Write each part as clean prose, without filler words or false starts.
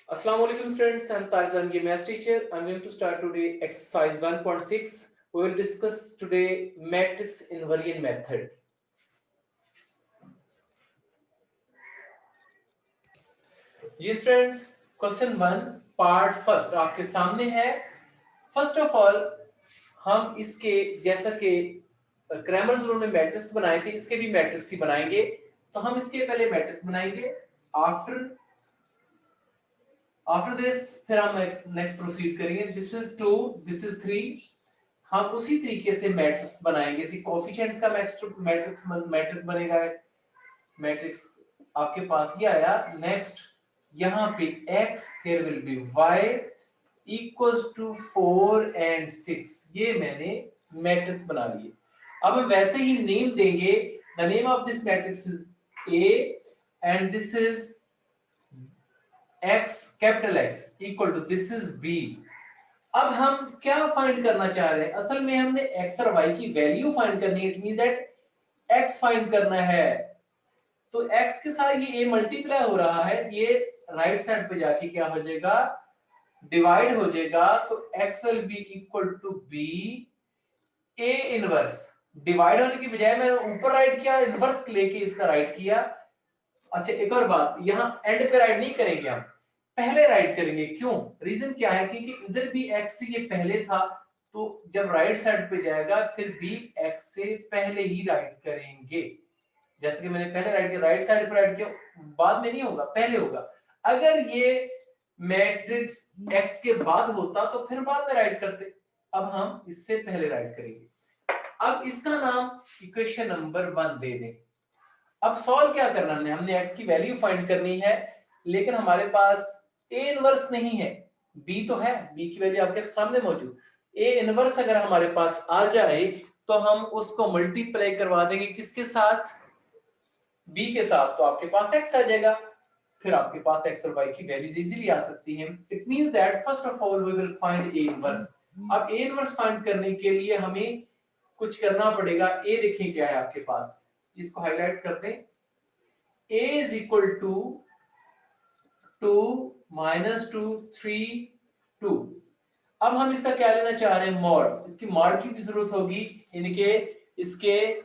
Assalamualaikum students, I'm Tarzan, your math teacher. I'm going to start today exercise 1.6. We will discuss today matrix invariant method. Ji students, question 1 part first आपके सामने है। First of all हम इसके जैसा कि Cramer's rule में matrix बनाए थे, इसके भी मैट्रिक्स ही बनाएंगे। तो हम इसके पहले मैट्रिक्स बनाएंगे, आफ्टर दिस फिर हम नेक्स्ट प्रोसीड करेंगे। This is 2, this is 3। हम उसी तरीके से मैट्रिक्स बनाएंगे, इसकी कोएफिशिएंट्स का मैट्रिक्स बनेगा। मैट्रिक्स आपके पास ये आया। नेक्स्ट यहाँ पे x here will be y equals to 4 and 6। ये मैंने मैट्रिक्स बना लिए। अब हम वैसे ही नेम देंगे। The name of this matrix is A and this is x capital X equal to this is B। अब हम क्या फाइंड करना चाह रहे हैं? असल में हमने x और y की वैल्यू फाइंड करनी है। It mean that x find करना है। तो x के साथ ये a मल्टीप्लाई हो रहा है, ये राइट साइड पे जाके क्या हो जाएगा? डिवाइड हो जाएगा। तो x will be equal to b a inverse. Divide होने की बजाय मैंने ऊपर राइट किया, इनवर्स लेके इसका राइट किया। अच्छा एक और बात, यहाँ एंड पे राइट नहीं करेंगे, हम पहले राइट करेंगे। क्यों? रीजन क्या है? क्योंकि इधर भी x से ये पहले था, तो जब राइट साइड पे जाएगा फिर भी x से पहले ही राइट करेंगे। जैसे कि मैंने पहले राइट किया, राइट साइड पर राइट किया, बाद में नहीं होगा, पहले होगा। अगर ये मैट्रिक्स x के बाद होता तो फिर बाद में राइट करते। अब हम इससे पहले राइट करेंगे। अब इसका नाम इक्वेशन नंबर 1 दे दें। अब सॉल्व क्या करना है? हमने x की वैल्यू फाइंड करनी है, लेकिन हमारे पास a इनवर्स नहीं है, b तो है, b की वैल्यू आपके सामने मौजूद। a इनवर्स अगर हमारे पास आ जाए तो हम उसको मल्टीप्लाई करवा देंगे किसके साथ? b के साथ। तो आपके पास x आ जाएगा, फिर आपके पास x और y की वैल्यूज इजीली आ सकती हैं। It means that first of all we will find a inverse. अब a इनवर्स फाइंड करने के लिए हमें कुछ करना पड़ेगा। a देखें क्या है आपके पास, इसको हाईलाइट कर दें। a is equal to 2 minus 2 3 2। अब हम इसका क्या लेना चाह रहे हैं? मॉड। इसकी मॉड की भी जरूरत होगी, इनके इसके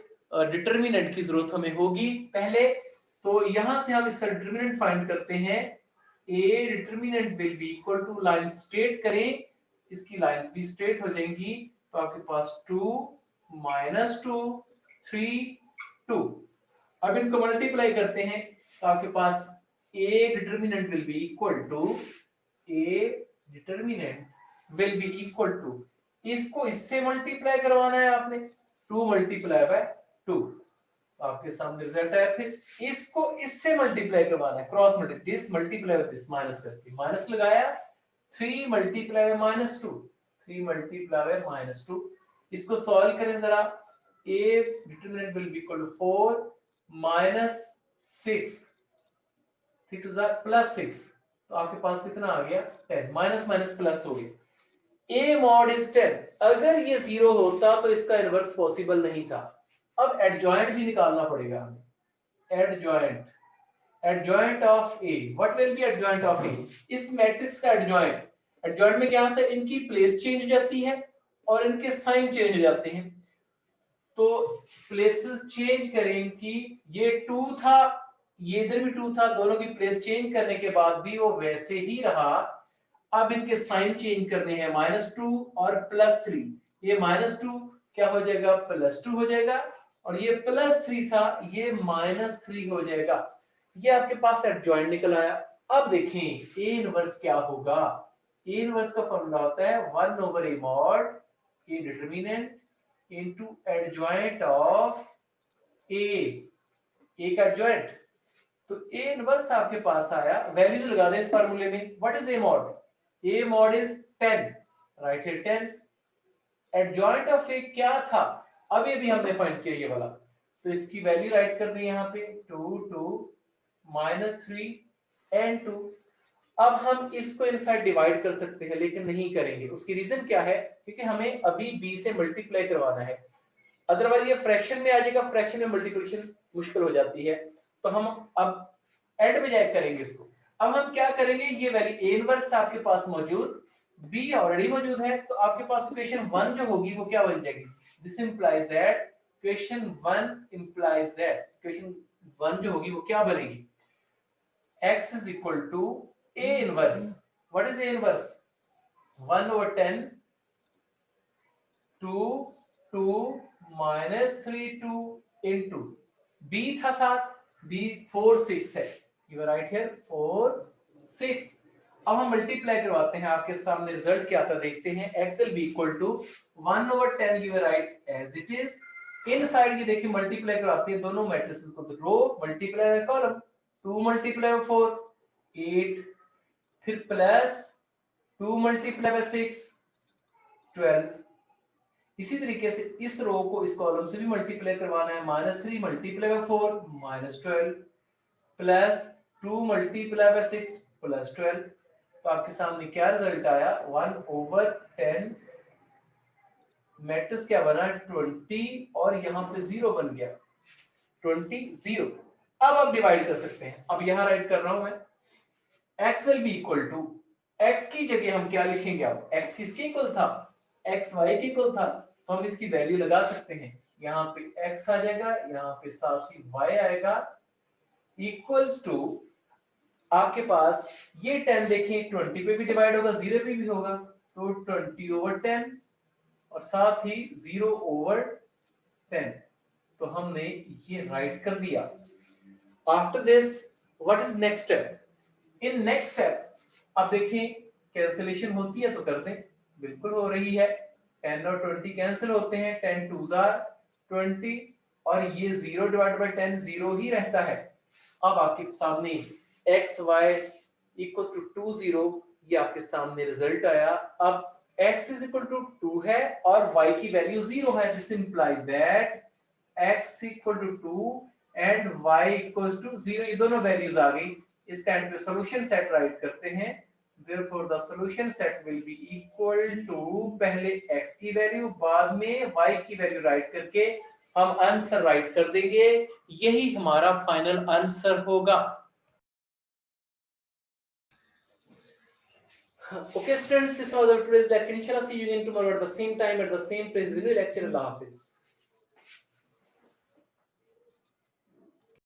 डिटरमिनेंट की जरूरत हमें होगी पहले। तो यहां से हम इसका डिटरमिनेंट फाइंड करते हैं। a determinant will be equal to, line straight करें, इसकी लाइन भी स्ट्रेट हो जाएंगी। तो आपके पास 2 minus 2 3 2। अब इनको मल्टीप्लाई करते हैं तो आपके पास a determinant will be equal to, a determinant will be equal to, इसको इससे मल्टीप्लाई करवाना है आपने, 2 मल्टीप्लाई बाय 2। तो आपके सामने रिजल्ट है। फिर इसको इससे मल्टीप्लाई करवाना है, cross multiply, this multiply with this, minus करके माइनस लगाया। 3 multiply by minus 2, 3 multiply by minus 2। इसको सॉल्व करें जरा। a determinant will be equal to 4 minus 6, 3 two plus 6। तो आपके पास कितना आ गया? 10। माइनस माइनस प्लस हो गया। a mod is 10। अगर ये 0 होता तो इसका इनवर्स पॉसिबल नहीं था। अब एडजॉइंट भी निकालना पड़ेगा हमें। Adjoint of a, what will be adjoint of a? इस मैट्रिक्स का एडजॉइंट में क्या होता है? इनकी प्लेस चेंज हो जाती है और इनके साइन चेंज हो जाते हैं। तो प्लेसेस चेंज करें कि ये 2 था, ये इधर भी 2 था, दोनों की प्लेस चेंज करने के बाद भी वो वैसे ही रहा। अब इनके साइन चेंज करने हैं, -2 और +3। ये -2 क्या हो जाएगा? +2 हो जाएगा, और ये +3 था, ये -3 हो जाएगा। ये आपके पास एडजॉइंट निकल आया। अब देखें a इनवर्स क्या होगा। a इनवर्स का फॉर्मूला होता है 1/a mod a determinant into adjoint of a का एडजॉइंट। तो a इनवर्स आपके पास आया, वैल्यूज लगा दें इस फार्मूले में। What is a mod? a mod is 10, right है 10। एडजॉइंट ऑफ a क्या था? अब ये भी हमने फाइंड किया ये वाला, तो इसकी वैल्यू राइट कर दी यहाँ पे 2 2 -3 and 2। अब हम इसको इनसाइड डिवाइड कर सकते हैं, लेकिन नहीं करेंगे। उसकी रीजन क्या है? क्योंकि हमें अभी b से मल्टीप्लाई करवाना है, अदरवाइज ये फ्रैक्शन में आ जाएगा, फ्रैक्शन में मल्टीप्लिकेशन मुश्किल हो जाती है। तो हम अब एंड में जाके करेंगे इसको। अब हम क्या करेंगे, ये वैल्यू ए इनवर्स आपके पास मौजूद, बी ऑलरेडी मौजूद है, तो आपके पास इक्वेशन 1 जो होगी वो क्या बन जाएगी, this implies that equation 1 implies that equation 1 जो होगी वो क्या बनेगी, x is equal to a inverse. What is a inverse? 1 over 10 2 2 minus 3 2 into b था 7, b 4 6 है, you are right here 4 6। अब हम मल्टीप्लाई करवाते हैं, आपके सामने रिजल्ट क्या आता देखते हैं, x will be equal to 1 over 10 you are right as it is। Inside ये देखिए मल्टीप्लाई करवाते हैं दोनों मैट्रिसेस को, तो row multiply by column, 2 multiply by 4 8, फिर प्लस 2 मल्टीप्लाई बाय 6 12। इसी तरीके से इस रो को इस कॉलम से भी मल्टीप्लाई करवाना है, -3 multiply by 4 -12 plus 2 multiply bye 6 plus 12। तो आपके सामने क्या रिजल्ट आया, 1 over 10 मैट्रिक्स क्या बना 20 और यहाँ पे 0 बन गया 20 0। अब आप डिवाइड कर सकते हैं, अब यहाँ राइट कर रहा हूं मैं, x will be equal to, x की जगह हम क्या लिखेंगे, अब x किसके इक्वल था, x y के इक्वल था, तो हम इसकी वैल्यू लगा सकते हैं, यहाँ पे x आ जाएगा, यहाँ पे साथ ही y आएगा, इक्वल्स टू आपके पास ये 10 देखें 20 पे भी डिवाइड होगा 0 पे भी होगा, तो 20 over 10 और साथ ही 0 over 10, तो हमने ये राइट कर दिया। After this what is next step, in next step अब देखें कैंसिलेशन होती है तो कर दें, बिल्कुल हो रही है, 10 और 20 कैंसिल होते हैं, 10 2s are 20 और ये 0 डिवाइड बाय 10 0 ही रहता है। अब आपके सामने x y इक्वल्स टू 2 0, ये आपके सामने रिजल्ट आया। अब x इज इक्वल टू 2 है और y की वैल्यू 0 है, this implies that x equal to 2 and y equals to 0, ये दोनों वैल्यूज आ गई। इसका एंड पे सॉल्यूशन सेट राइट करते हैं, therefore the solution set will be equal to पहले x की वैल्यू बाद में y की वैल्यू राइट करके हम आंसर राइट कर देंगे, यही हमारा फाइनल आंसर होगा। Okay students, this was our today's lecture. Inshallah see you again tomorrow at the same time at the same place. New lecture. Allah Hafiz.